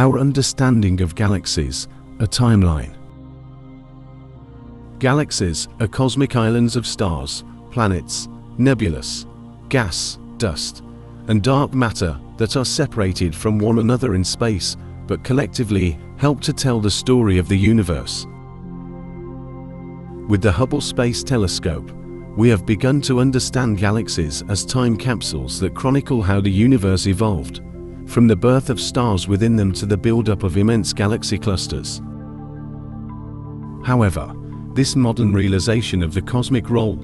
Our Understanding of Galaxies, a Timeline. Galaxies are cosmic islands of stars, planets, nebulous, gas, dust, and dark matter that are separated from one another in space, but collectively help to tell the story of the universe. With the Hubble Space Telescope, we have begun to understand galaxies as time capsules that chronicle how the universe evolved, from the birth of stars within them to the buildup of immense galaxy clusters. However, this modern realization of the cosmic role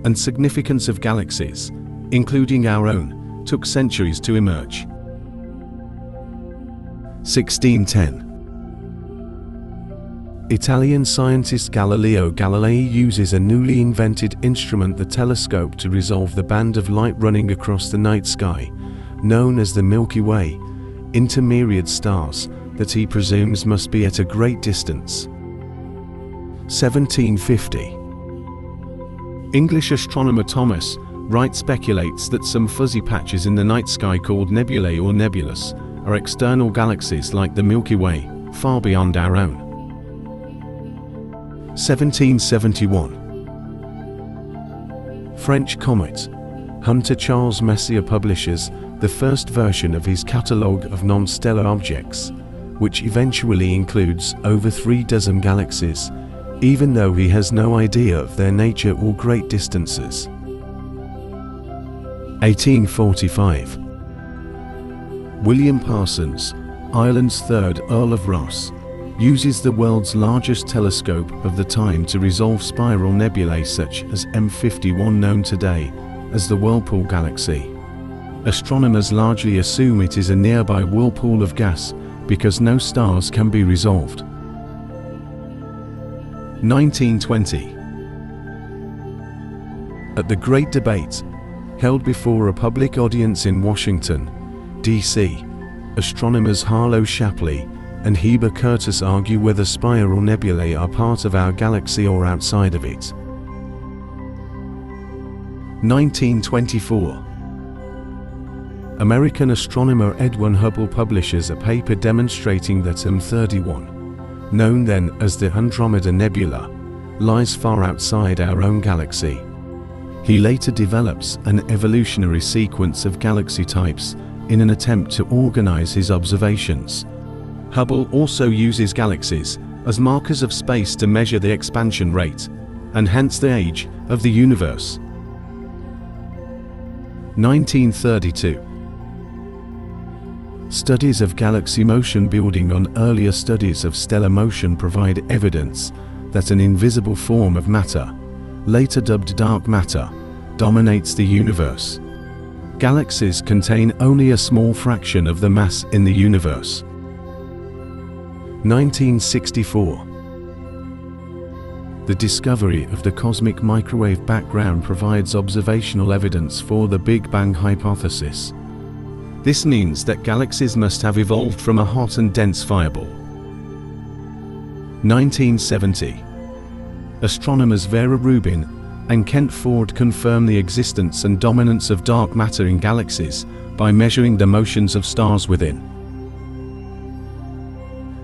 and significance of galaxies, including our own, took centuries to emerge. 1610. Italian scientist Galileo Galilei uses a newly invented instrument, the telescope, to resolve the band of light running across the night sky, known as the Milky Way, into myriad stars that he presumes must be at a great distance. 1750. English astronomer Thomas Wright speculates that some fuzzy patches in the night sky called nebulae or nebulous are external galaxies like the Milky Way, far beyond our own. 1771. French comet hunter Charles Messier publishes the first version of his catalogue of non-stellar objects, which eventually includes over 3 dozen galaxies, even though he has no idea of their nature or great distances. 1845. William Parsons, Ireland's 3rd Earl of Ross, uses the world's largest telescope of the time to resolve spiral nebulae such as M51, known today as the Whirlpool Galaxy. Astronomers largely assume it is a nearby whirlpool of gas because no stars can be resolved. 1920. At the Great Debate, held before a public audience in Washington, D.C., astronomers Harlow Shapley and Heber Curtis argue whether spiral nebulae are part of our galaxy or outside of it. 1924. American astronomer Edwin Hubble publishes a paper demonstrating that M31, known then as the Andromeda Nebula, lies far outside our own galaxy. He later develops an evolutionary sequence of galaxy types in an attempt to organize his observations. Hubble also uses galaxies as markers of space to measure the expansion rate, and hence the age, of the universe. 1932. Studies of galaxy motion building on earlier studies of stellar motion provide evidence that an invisible form of matter, later dubbed dark matter, dominates the universe. Galaxies contain only a small fraction of the mass in the universe. 1964. The discovery of the cosmic microwave background provides observational evidence for the Big Bang hypothesis. This means that galaxies must have evolved from a hot and dense fireball. 1970. Astronomers Vera Rubin and Kent Ford confirm the existence and dominance of dark matter in galaxies by measuring the motions of stars within.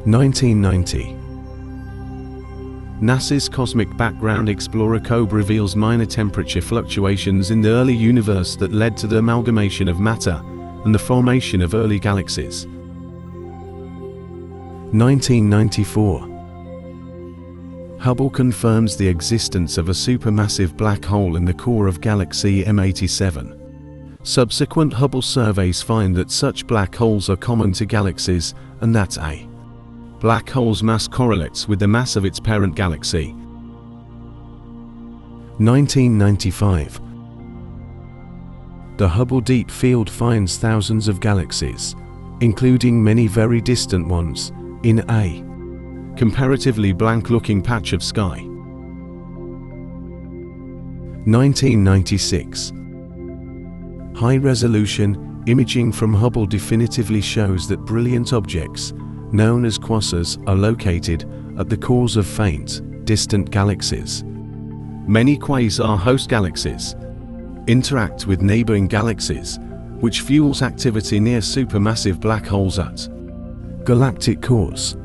1990. NASA's Cosmic Background Explorer COBE reveals minor temperature fluctuations in the early universe that led to the amalgamation of matter and the formation of early galaxies. 1994. Hubble confirms the existence of a supermassive black hole in the core of galaxy M87. Subsequent Hubble surveys find that such black holes are common to galaxies, and that a black hole's mass correlates with the mass of its parent galaxy. 1995. The Hubble Deep Field finds thousands of galaxies, including many very distant ones, in a comparatively blank-looking patch of sky. 1996. High-resolution imaging from Hubble definitively shows that brilliant objects, known as quasars, are located at the cores of faint, distant galaxies. Many quasar-host galaxies interact with neighboring galaxies, which fuels activity near supermassive black holes at Galactic Cores.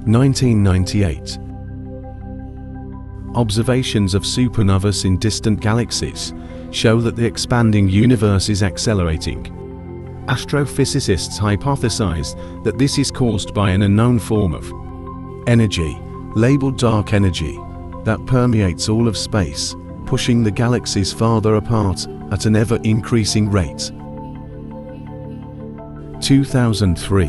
1998. Observations of supernovas in distant galaxies show that the expanding universe is accelerating. Astrophysicists hypothesize that this is caused by an unknown form of energy, labeled dark energy, that permeates all of space, pushing the galaxies farther apart at an ever-increasing rate. 2003.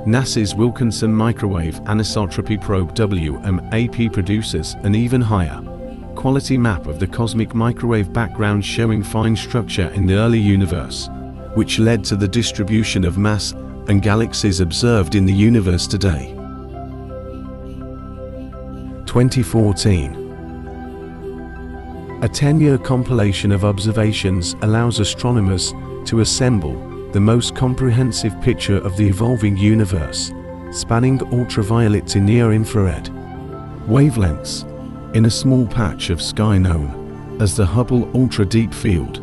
NASA's Wilkinson Microwave Anisotropy Probe WMAP produces an even higher quality map of the cosmic microwave background, showing fine structure in the early universe, which led to the distribution of mass and galaxies observed in the universe today. 2014. A 10-year compilation of observations allows astronomers to assemble the most comprehensive picture of the evolving universe, spanning ultraviolet to near-infrared wavelengths, in a small patch of sky known as the Hubble Ultra Deep Field.